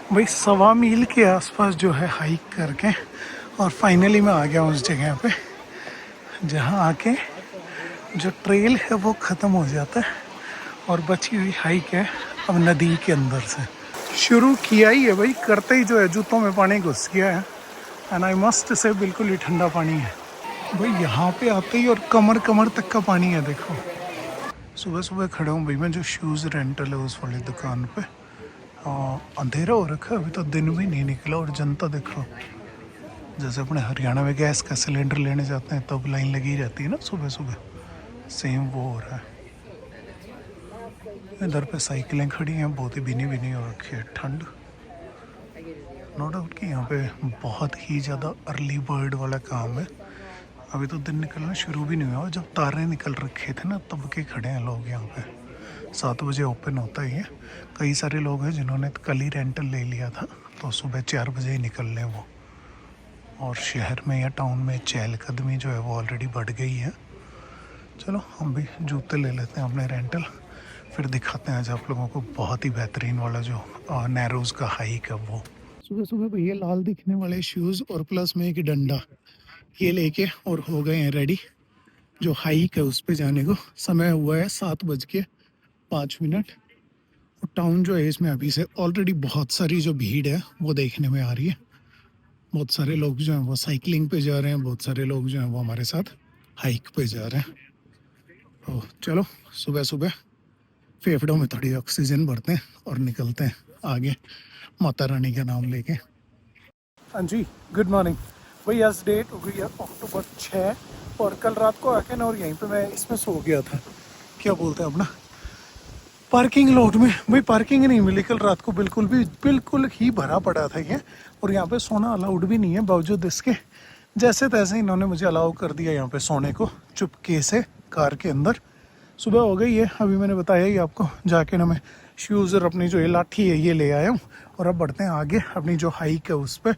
भाई 1.25 मील के आसपास जो है हाइक करके और फाइनली मैं आ गया हूँ उस जगह पे जहाँ आके जो ट्रेल है वो ख़त्म हो जाता है और बची हुई हाइक है अब नदी के अंदर से। शुरू किया ही है भाई, करते ही जो है जूतों में पानी घुस गया है एंड आई मस्ट से बिल्कुल ही ठंडा पानी है भाई यहाँ पे आते ही, और कमर कमर तक का पानी है। देखो सुबह सुबह खड़ा हूँ भाई मैं जो शूज़ रेंटल है उस वाली दुकान पे। अंधेरा हो रखा है, अभी तो दिन भी नहीं निकला और जनता देखो जैसे अपने हरियाणा में गैस का सिलेंडर लेने जाते हैं तब लाइन लगी रहती है ना सुबह सुबह, सेम वो हो रहा है। इधर पे साइकिलें खड़ी हैं, बहुत ही भीनी भीनी हो रखी है, ठंड। नो डाउट कि यहाँ पे बहुत ही ज़्यादा अर्ली बर्ड वाला काम है। अभी तो दिन निकलना शुरू भी नहीं हुआ, जब तारे निकल रखे थे ना तब के खड़े हैं लोग यहाँ पे। 7 बजे ओपन होता ही है। कई सारे लोग हैं जिन्होंने कल ही रेंटल ले लिया था तो सुबह 4 बजे ही निकल लें वो। और शहर में या टाउन में चहलकदमी जो है वो ऑलरेडी बढ़ गई है। चलो हम भी जूते ले लेते हैं अपने रेंटल, फिर दिखाते हैं आज आप लोगों को बहुत ही बेहतरीन वाला जो नैरोज़ का हाइक है वो। सुबह सुबह भैया लाल दिखने वाले शूज़ और प्लस में एक डंडा ये लेके और हो गए हैं रेडी जो हाइक है उस पे जाने को। समय हुआ है 7:05। और टाउन जो है इसमें अभी से ऑलरेडी बहुत सारी जो भीड़ है वो देखने में आ रही है। बहुत सारे लोग जो हैं वो साइकिलिंग पे जा रहे हैं, बहुत सारे लोग जो हैं वो हमारे साथ हाइक पे जा रहे हैं। तो चलो सुबह सुबह फेफड़ों में थोड़ी ऑक्सीजन भरते हैं और निकलते हैं आगे माता रानी का नाम लेके। हाँ जी, गुड मॉर्निंग भाई। आज डेट हो गई है अक्टूबर 6 और कल रात को आके ना और यहीं पे मैं इसमें सो गया था, क्या बोलते हैं अपना पार्किंग लॉट में। भाई पार्किंग नहीं मिली कल रात को, बिल्कुल ही भरा पड़ा था ये। और यहाँ पे सोना अलाउड भी नहीं है, बावजूद इसके जैसे तैसे इन्होंने मुझे अलाउ कर दिया यहाँ पे सोने को चुपके से कार के अंदर। सुबह हो गई है, अभी मैंने बताया ही आपको, जाके ना मैं शूज़ और अपनी जो ये लाठी है ये ले आया हूँ। और अब बढ़ते हैं आगे अपनी जो हाइक है उस पर।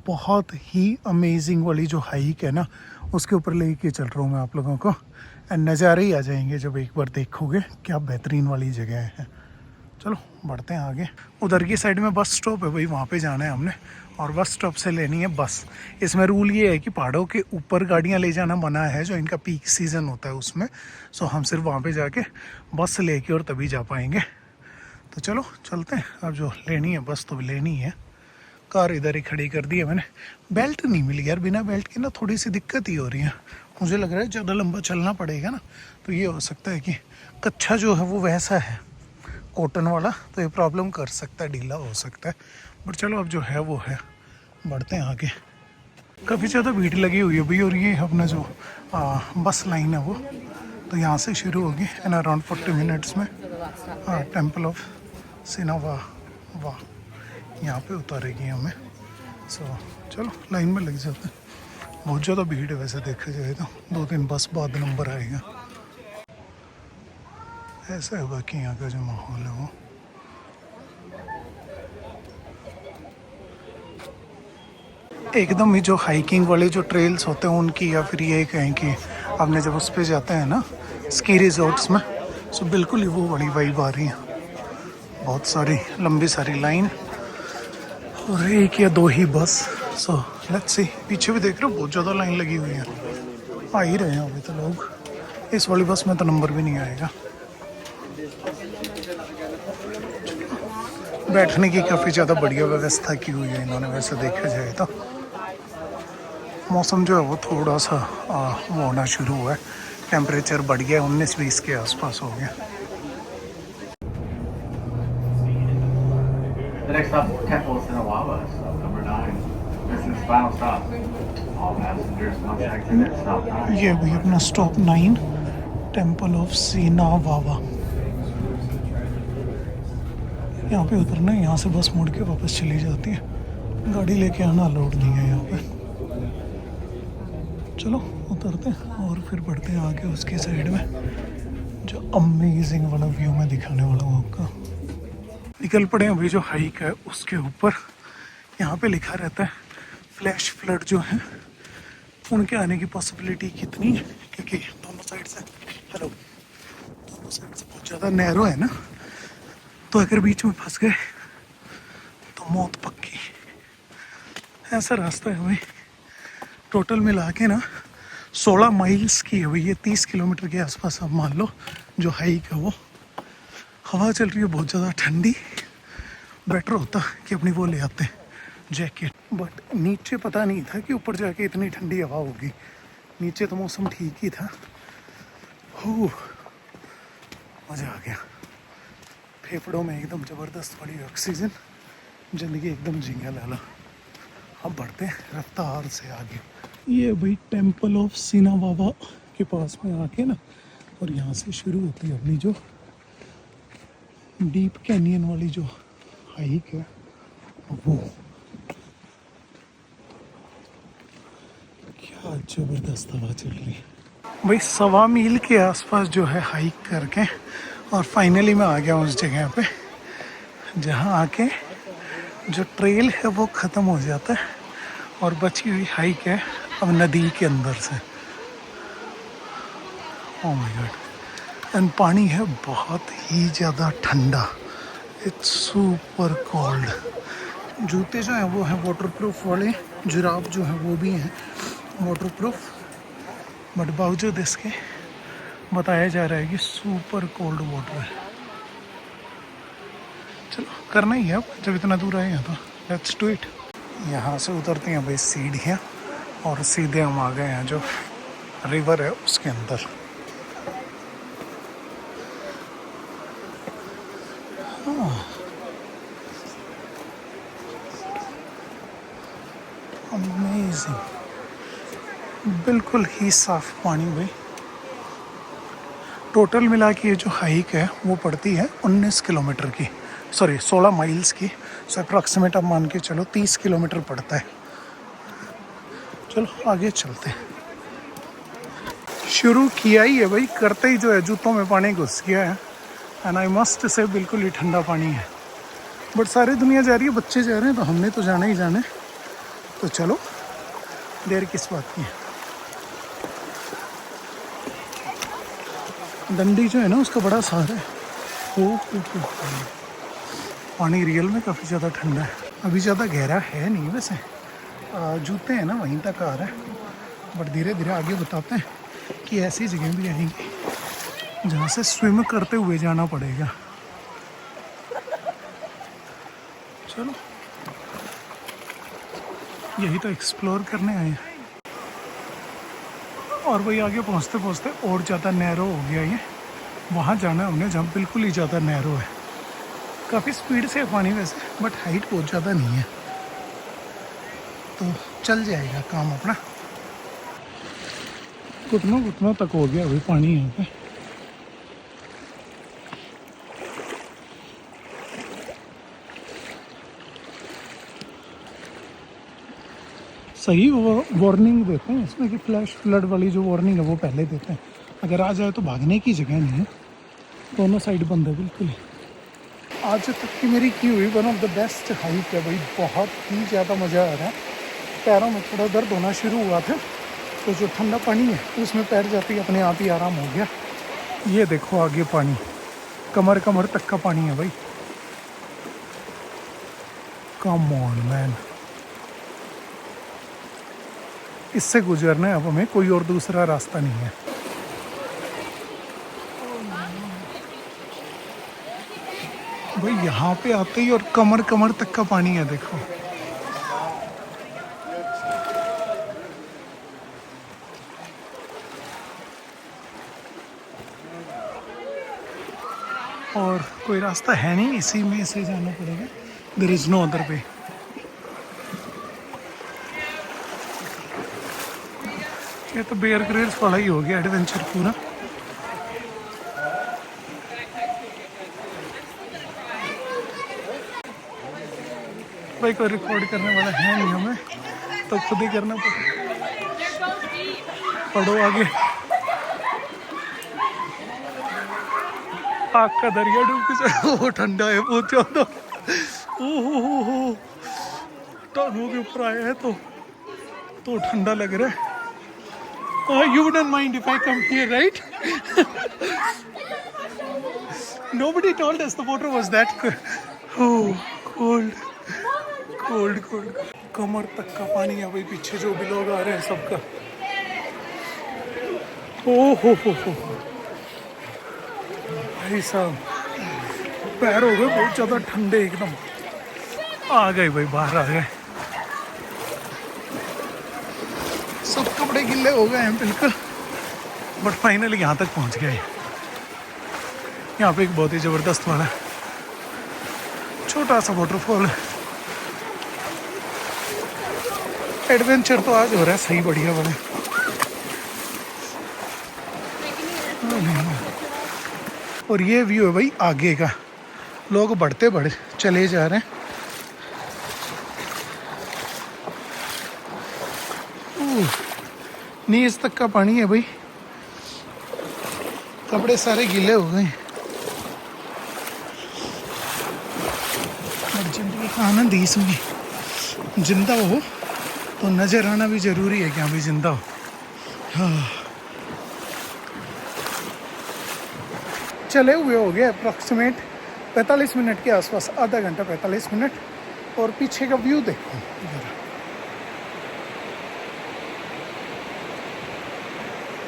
बहुत ही अमेजिंग वाली जो हाइक है ना उसके ऊपर लेके चल रहा हूँ मैं आप लोगों को। एंड नज़ारे ही आ जाएंगे जब एक बार देखोगे, क्या बेहतरीन वाली जगह है। चलो बढ़ते हैं आगे। उधर की साइड में बस स्टॉप है भाई, वहाँ पे जाना है हमने और बस स्टॉप से लेनी है बस। इसमें रूल ये है कि पहाड़ों के ऊपर गाड़ियाँ ले जाना मना है, जो इनका पीक सीज़न होता है उसमें। सो हम सिर्फ वहाँ पे जाके बस लेके और तभी जा पाएंगे। तो चलो चलते हैं, अब जो लेनी है बस तो लेनी है। कार इधर ही खड़ी कर दी है मैंने। बेल्ट नहीं मिली यार, बिना बेल्ट के ना थोड़ी सी दिक्कत ही हो रही है। मुझे लग रहा है ज़्यादा लंबा चलना पड़ेगा ना, तो ये हो सकता है कि कच्छा जो है वो वैसा है कॉटन वाला, तो ये प्रॉब्लम कर सकता है, ढीला हो सकता है। बट चलो अब जो है वो है, बढ़ते हैं आगे। काफ़ी ज़्यादा भीड़ लगी हुई है भाई। और ये अपना जो बस लाइन है वो तो यहाँ से शुरू होगी एंड अराउंड 40 मिनट्स में टेम्पल ऑफ सिनावा वाह यहाँ पे उतारेगी हमें। सो चलो लाइन में लग जाते हैं। बहुत ज़्यादा भीड़ है वैसे देखा जाए तो, 2-3 बस बाद नंबर आएगा। ऐसा है बाकी यहाँ का जो माहौल है वो। एकदम ही जो हाइकिंग वाले जो ट्रेल्स होते हैं उनकी, या फिर ये कहें कि आपने जब उस पर जाते हैं ना स्की रिजॉर्ट्स में, सो बिल्कुल ही वो बड़ी वाइब आ रही है। बहुत सारी लंबी सारी लाइन और एक या दो ही बस। सो लेट्स सी, पीछे भी देख रहे हो बहुत ज़्यादा लाइन लगी हुई है। आ ही रहे हैं अभी तो लोग। इस वाली बस में तो नंबर भी नहीं आएगा। बैठने की काफ़ी ज़्यादा बढ़िया व्यवस्था की हुई है इन्होंने वैसे देखा जाए तो। मौसम जो है वो थोड़ा सा वो होना शुरू हुआ है, टेम्परेचर बढ़ गया, 19-20 के आसपास हो गया। The next stop, Temple of Sinawawa, stop number 9. This is final stop. All passengers must exit at stop 9. ये भी अपना स्टॉप 9 टेम्पल ऑफ सिनावावा। यहाँ पे उतरना है, यहाँ से बस मुड़ के वापस चली जाती है, गाड़ी लेके आना अलाउड नहीं है यहाँ पे। चलो उतरते हैं और फिर बढ़ते हैं आगे उसकी साइड में, जो अमेजिंग वाला व्यू मैं दिखाने वाला हूँ आपको। निकल पड़े अभी जो हाइक है उसके ऊपर। यहाँ पे लिखा रहता है फ्लैश फ्लड जो है उनके आने की पॉसिबिलिटी कितनी है, क्योंकि दोनों साइड से बहुत ज़्यादा नैरो है ना, तो अगर बीच में फंस गए तो मौत पक्की। ऐसा रास्ता है भाई। टोटल मिला के ना 16 माइल्स की है भाई ये, 30 किलोमीटर के आसपास आप मान लो जो हाइक है वो। हवा चल रही है बहुत ज़्यादा ठंडी। बेटर होता कि अपनी वो ले आते जैकेट, बट नीचे पता नहीं था कि ऊपर जाके इतनी ठंडी हवा होगी। नीचे तो मौसम ठीक ही था। हो मज़ा आ गया। फेफड़ों में एकदम ज़बरदस्त पड़ी ऑक्सीजन, ज़िंदगी एकदम झींगा लाला। अब बढ़ते हैं रफ्तार से आगे। ये भाई टेम्पल ऑफ सीना बाबा के पास में आके ना, और यहाँ से शुरू होती है अपनी जो डीप कैनियन वाली जो हाइक है वो। क्या ज़बरदस्त हवा चल रही है भाई। 1.25 मील के आसपास जो है हाइक करके, और फाइनली मैं आ गया उस जगह पे जहाँ आके जो ट्रेल है वो ख़त्म हो जाता है और बची हुई हाइक है अब नदी के अंदर से। Oh my God. एंड पानी है बहुत ही ज़्यादा ठंडा। It's super cold. जूते जो हैं वो हैं वाटरप्रूफ वाले, जुराब जो हैं वो भी हैं वाटरप्रूफ, बट बावजूद इसके बताया जा रहा है कि सुपर कोल्ड वाटर है। चलो करना ही है अब, जब इतना दूर आए हैं तो लेट्स डू इट। यहाँ से उतरते हैं भाई सीढ़ियाँ और सीधे हम आ गए हैं जो रिवर है उसके अंदर। अमेजिंग, बिल्कुल ही साफ पानी भाई। टोटल मिला के ये जो हाइक है वो पड़ती है 19 किलोमीटर की, सॉरी 16 माइल्स की। सो अप्रॉक्सीमेट आप मान के चलो 30 किलोमीटर पड़ता है। चलो आगे चलते हैं। शुरू किया ही है भाई, करते ही जो है जूतों में पानी घुस गया है। एंड आई मस्ट से बिल्कुल ही ठंडा पानी है। बट सारी दुनिया जा रही है, बच्चे जा रहे हैं, तो हमने तो जाना ही जाना है। तो चलो देर किस बात की है। डंडी जो है ना उसका बड़ा सहारा है। हो पानी रियल में काफ़ी ज़्यादा ठंडा है। अभी ज़्यादा गहरा है नहीं वैसे, जूते हैं ना वहीं तक आ रहा है। बट धीरे धीरे आगे बताते हैं कि ऐसी जगह भी आएंगी जहाँ से स्विम करते हुए जाना पड़ेगा। चलो यही तो एक्सप्लोर करने आए हैं। और वही आगे पहुँचते पहुँचते और ज़्यादा नैरो हो गया ये। वहाँ जाना है हमने जहाँ बिल्कुल ही ज़्यादा नैरो है। काफ़ी स्पीड से है पानी वैसे, बट हाइट बहुत ज़्यादा नहीं है, तो चल जाएगा काम अपना। घुटनों तक हो गया अभी पानी यहाँ पे। सही वार्निंग देते हैं इसमें कि फ्लैश फ्लड वाली जो वार्निंग है वो पहले देते हैं। अगर आ जाए तो भागने की जगह नहीं है, दोनों साइड बंद है बिल्कुल। आज तक की मेरी की हुई one of the best hike है भाई। बहुत ही ज़्यादा मज़ा आ रहा है। पैरों में थोड़ा दर्द होना शुरू हुआ था, तो जो ठंडा पानी है उसमें पैर जाते ही अपने आप ही आराम हो गया। ये देखो आगे पानी, कमर तक का पानी है भाई। कम ऑन मैन, इससे गुजरना है अब हमें, कोई और दूसरा रास्ता नहीं है। भाई यहाँ पे आते ही और कमर तक का पानी है देखो। और कोई रास्ता है नहीं, इसी में से जाना पड़ेगा। There is no other way. ये तो बेयर ग्रिल्स वाला ही हो गया एडवेंचर पूरा। भाई कोई रिकॉर्ड करने वाला है नहीं हमें, तो खुद ही करना पड़ेगा। पढ़ो आगे। आग का दरिया डूब के जाए। वो ठंडा है बहुत ज़्यादा। ओहो टांगों के ऊपर आया है तो ठंडा लग रहा है। You wouldn't mind if I come here, right? Nobody told us the water was that cold. Cold cold कमर तक का पानी है भाई। पीछे जो भी लोग आ रहे हैं सबका। ओ हो भाई साहब, पैर हो गए बहुत ज़्यादा ठंडे एकदम। आ गए भाई, बाहर आ गए। सब कपड़े गिल्ले हो गए हैं बिल्कुल, बट फाइनली यहाँ तक पहुँच गए। यहाँ पे एक बहुत ही ज़बरदस्त वाला छोटा सा वाटरफॉल है। एडवेंचर तो आज हो रहा है सही बढ़िया वाला। और ये व्यू है भाई आगे का, लोग बढ़ते बढ़े चले जा रहे हैं। नीज तक का पानी है भाई, कपड़े सारे गीले हो गए। और जिंदगी का आनंद ही इसमें, जिंदा हो तो नजर आना भी जरूरी है कि हाँ भाई जिंदा हो। हाँ। चले हुए हो गए अप्रॉक्सीमेट 45 मिनट के आसपास, आधा घंटा 45 मिनट। और पीछे का व्यू देखो,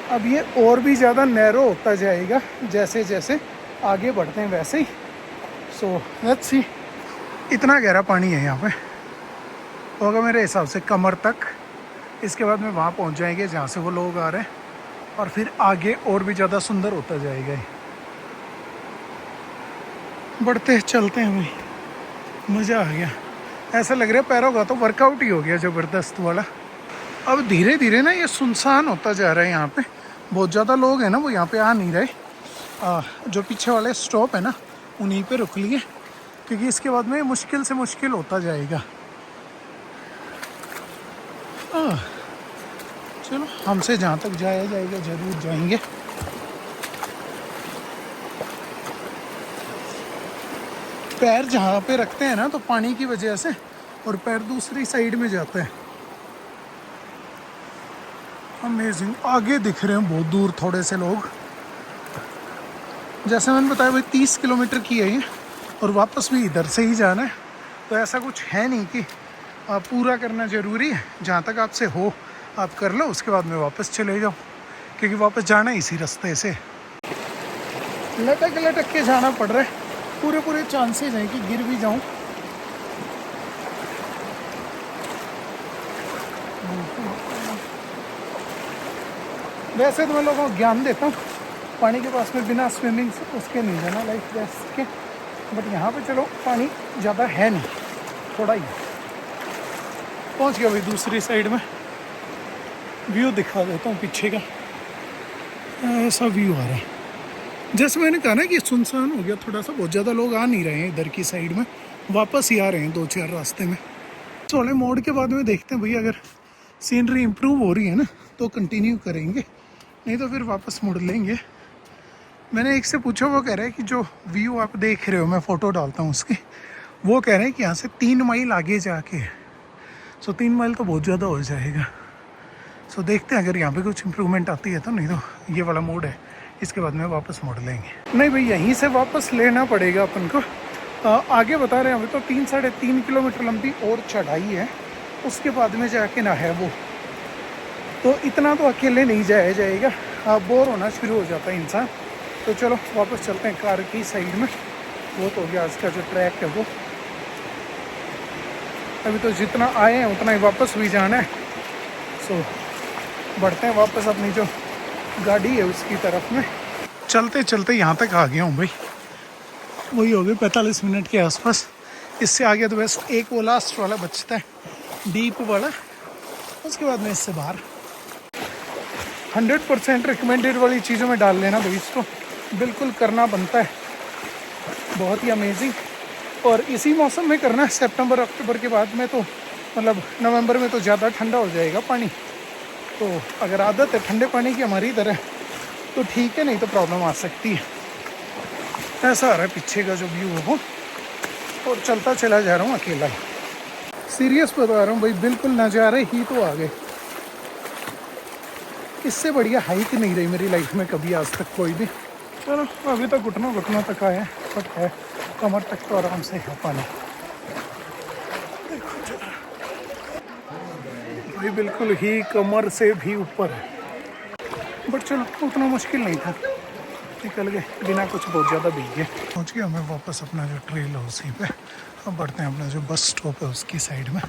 अब ये और भी ज़्यादा नैरो होता जाएगा जैसे जैसे आगे बढ़ते हैं वैसे ही। So let's see. इतना गहरा पानी है यहाँ पे, होगा मेरे हिसाब से कमर तक। इसके बाद में वहाँ पहुँच जाएंगे जहाँ से वो लोग आ रहे हैं, और फिर आगे और भी ज़्यादा सुंदर होता जाएगा ये। बढ़ते चलते हैं भाई, मज़ा आ गया। ऐसा लग रहा है पैरों का तो वर्कआउट ही हो गया ज़बरदस्त वाला। अब धीरे धीरे ना ये सुनसान होता जा रहा है। यहाँ पे बहुत ज़्यादा लोग हैं ना, वो यहाँ पे आ नहीं रहे। जो पीछे वाले स्टॉप है ना, उन्हीं पे रुक लिए, क्योंकि इसके बाद में मुश्किल से मुश्किल होता जाएगा। चलो, हमसे जहाँ तक जाया जाएगा ज़रूर जाएंगे। पैर जहाँ पे रखते हैं ना, तो पानी की वजह से, और पैर दूसरी साइड में जाते हैं। अमेजिंग। आगे दिख रहे हैं बहुत दूर थोड़े से लोग। जैसे मैंने बताया भाई 30 किलोमीटर की है ये, और वापस भी इधर से ही जाना है। तो ऐसा कुछ है नहीं कि आप पूरा करना ज़रूरी है। जहाँ तक आपसे हो आप कर लो, उसके बाद में वापस चले जाओ, क्योंकि वापस जाना है इसी रास्ते से। लटक लटक के जाना पड़ रहा है। पूरे चांसेस हैं कि गिर भी जाऊं। वैसे तो मैं लोगों को ज्ञान देता हूँ पानी के पास में बिना स्विमिंग उसके नहीं जाना, लाइफ वेस्ट के। बट यहाँ पे चलो पानी ज़्यादा है नहीं, थोड़ा ही। पहुँच गया भाई दूसरी साइड में। व्यू दिखा देता हूँ पीछे का। ऐसा व्यू आ रहा है। जैसे मैंने कहा ना कि सुनसान हो गया थोड़ा सा, बहुत ज़्यादा लोग आ नहीं रहे हैं इधर की साइड में, वापस ही आ रहे हैं 2-4 रास्ते में। थोड़े मोड़ के बाद में देखते हैं भैया, अगर सीनरी इम्प्रूव हो रही है ना तो कंटिन्यू करेंगे, नहीं तो फिर वापस मुड़ लेंगे। मैंने एक से पूछा, वो कह रहा है कि जो व्यू आप देख रहे हो, मैं फ़ोटो डालता हूँ उसकी, वो कह रहे हैं कि यहाँ से 3 माइल आगे जाके। सो 3 माइल तो बहुत ज़्यादा हो जाएगा। सो देखते हैं अगर यहाँ पे कुछ इम्प्रूवमेंट आती है तो, नहीं तो ये वाला मोड है, इसके बाद में वापस मोड़ लेंगे। नहीं भाई, यहीं से वापस लेना पड़ेगा अपन को। आगे बता रहे हैं अभी तो 3-3.5 किलोमीटर लंबी और चढ़ाई है, उसके बाद में जाके ना है वो। तो इतना तो अकेले नहीं जाया जाएगा, बोर होना शुरू हो जाता है इंसान। तो चलो वापस चलते हैं कार की साइड में। वो तो हो गया आज का जो ट्रैक है वो। अभी तो जितना आए हैं उतना ही वापस भी जाना है। सो बढ़ते हैं वापस अपनी जो गाड़ी है उसकी तरफ में। चलते चलते यहाँ तक आ गया हूँ भाई, वही हो गए 45 मिनट के आसपास। इससे आगे तो बस एक वो लास्ट वाला बचता है, डीप वाला, उसके बाद में इससे बाहर। 100% रिकमेंडेड वाली चीज़ों में डाल लेना भाई, इसको बिल्कुल करना बनता है। बहुत ही अमेजिंग। और इसी मौसम में करना है, सितंबर अक्टूबर के बाद में तो, मतलब नवंबर में तो ज़्यादा ठंडा हो जाएगा पानी। तो अगर आदत है ठंडे पानी की हमारी तरह तो ठीक है, नहीं तो प्रॉब्लम आ सकती है। ऐसा आ रहा है पीछे का जो व्यू है वो। और चलता चला जा रहा हूँ अकेला ही, सीरियस बता रहा हूँ भाई, बिल्कुल नज़ारे ही तो आ गए। इससे बढ़िया हाइक नहीं रही मेरी लाइफ में कभी आज तक कोई भी। चलो अभी तो घुटनों तक आया, बट है कमर तक तो आराम से है पानी। देखो भाई बिल्कुल ही कमर से भी ऊपर है, बट चलो उतना मुश्किल नहीं था, निकल गए बिना कुछ बहुत ज़्यादा भीगे। पहुँच गया हमें वापस अपना जो ट्रेल है उसी पे। अब बढ़ते हैं अपना जो बस स्टॉप है उसकी साइड में।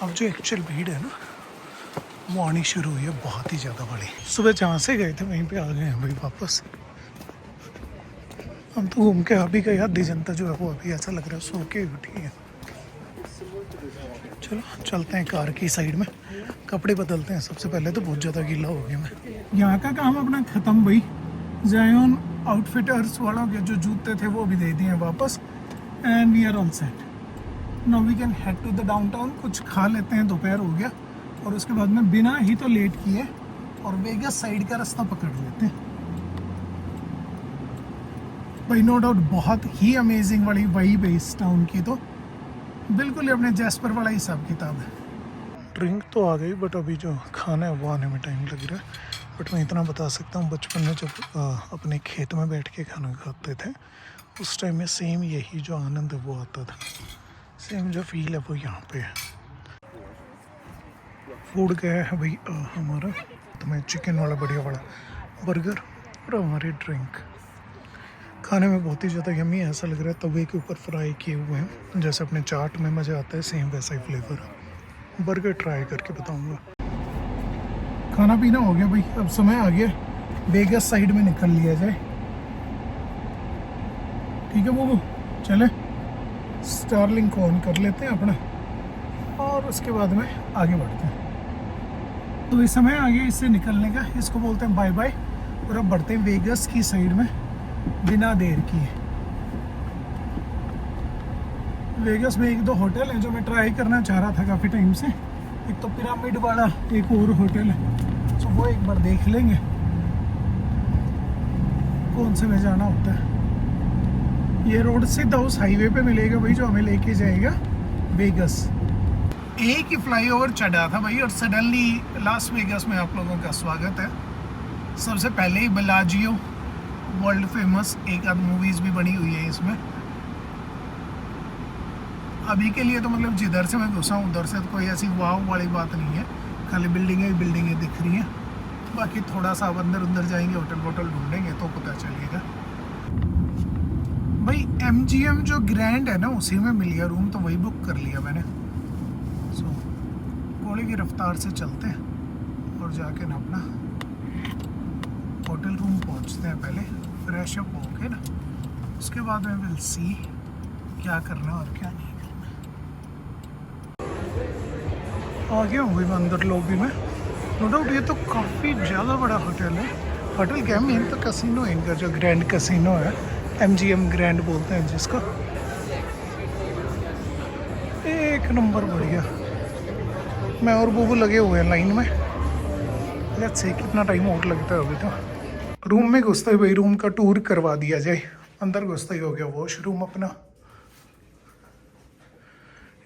अब जो एक्चुअल भीड़ है ना वो आनी शुरू हुई है, बहुत ही ज़्यादा बड़ी। सुबह जहाँ से गए थे वहीं पे आ गए हैं भाई वापस। हम तो घूम के अभी गए, आधी जनता जो है वो अभी ऐसा लग रहा है सो के उठी है। चलो चलते हैं कार की साइड में, कपड़े बदलते हैं। सबसे पहले तो बहुत ज़्यादा गीला हो गया मैं। यहाँ का काम अपना ख़त्म भाई। जायोन आउटफिटर्स वालों के जो जूते थे वो भी दे दिए हैं वापस, and we are all set. Now we can head to the downtown. कुछ खा लेते हैं, दोपहर हो गया, और उसके बाद में बिना ही तो लेट किए और वेगस साइड का रास्ता पकड़ लेते हैं। भाई नो डाउट बहुत ही अमेजिंग वाली वाइब है इस टाउन की, तो बिल्कुल ही अपने जैस्पर वाला हिसाब किताब है। ड्रिंक तो आ गई, बट अभी जो खाना है वो आने में टाइम लग रहा है। बट मैं इतना बता सकता हूँ, बचपन में जब अपने खेत में बैठ के खाना खाते थे उस टाइम में सेम यही जो आनंद है वो आता था, सेम जो फील है वो यहाँ पे है। फूड गया है भाई हमारा, तो मैं चिकन वाला बढ़िया वाला बर्गर और हमारी ड्रिंक। खाने में बहुत ही ज़्यादा यम्मी है, ऐसा लग रहा है तवे के ऊपर फ्राई किए हुए हैं, जैसे अपने चाट में मज़ा आता है सेम वैसा ही फ्लेवर है। बर्गर ट्राई करके बताऊंगा। खाना पीना हो गया भाई, अब समय आ गया वेगस साइड में निकल लिया जाए। ठीक है वो चले स्टारलिंक ऑन कर लेते हैं अपना, और उसके बाद में आगे बढ़ते हैं। तो इस समय आ गया इससे निकलने का, इसको बोलते हैं बाय बाय। और अब बढ़ते हैं वेगस की साइड में बिना देर किए। वेगस में एक दो होटल हैं जो मैं ट्राई करना चाह रहा था काफ़ी टाइम से। एक तो पिरामिड वाला, एक और होटल है, तो वो एक बार देख लेंगे कौन से में जाना होता है। ये रोड सीधा उस हाईवे पे मिलेगा भाई जो हमें लेके जाएगा वेगस। एक ही फ्लाईओवर चढ़ा था भाई, और सडनली लास वेगस में आप लोगों का स्वागत है। सबसे पहले ही बेलाजियो वर्ल्ड फेमस एक आध मूवीज़ भी बनी हुई है इसमें। अभी के लिए तो मतलब जिधर से मैं घुसा हूँ उधर से तो कोई ऐसी वाव वाली बात नहीं है, खाली बिल्डिंगें दिख रही हैं। बाकी थोड़ा सा अब अंदर जाएंगे, होटल वोटल ढूंढेंगे तो पता चलेगा। भाई MGM जो ग्रैंड है ना उसी में मिल गया रूम, तो वही बुक कर लिया मैंने। सो घोड़े की रफ्तार से चलते हैं और जाके ना अपना होटल रूम पहुंचते हैं। पहले फ्रेश अप होके ना, उसके बाद में विल सी क्या करना और क्या नहीं करना। आ गया हूँ मैं अंदर लॉबी में। नो डाउट ये तो काफ़ी ज़्यादा बड़ा होटल है। होटल क्या मेन तो कैसीनो है इनका, जो ग्रैंड कैसीनो है, MGM ग्रैंड बोलते हैं जिसको। एक नंबर बढ़िया। मैं और बुबू लगे हुए हैं लाइन में। लेट्स से कितना टाइम और लगता है अभी तो। रूम में घुसते ही भाई रूम का टूर करवा दिया जाए। अंदर घुसते ही हो गया वॉशरूम अपना,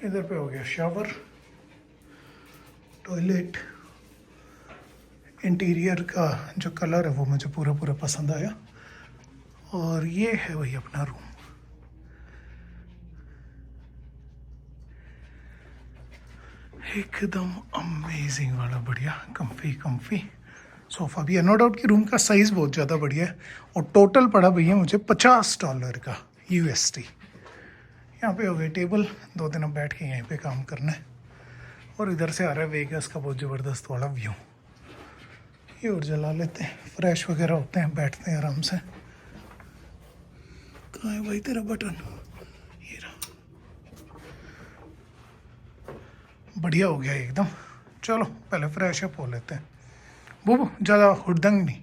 इधर पे हो गया शावर, टॉयलेट। इंटीरियर का जो कलर है वो मुझे पूरा पसंद आया। और ये है वही अपना रूम। एकदम अमेजिंग वाला बढ़िया कंफी सोफ़ा भी है। नो डाउट कि रूम का साइज़ बहुत ज़्यादा बढ़िया है। और टोटल पड़ा भैया मुझे $50 का USD। यहाँ पे हो गई टेबल, 2 दिन अब बैठ के यहीं पे काम करना है। और इधर से आ रहा है वेगस का बहुत ज़बरदस्त वाला व्यू। ये और जला लेते हैं, फ्रेश वगैरह होते हैं, बैठते हैं आराम से। कहाँ है भाई तेरा बटन? ये रहा। बढ़िया हो गया एकदम। चलो पहले फ्रेश अप हो लेते हैं। वो ज़्यादा हुड़दंग नहीं।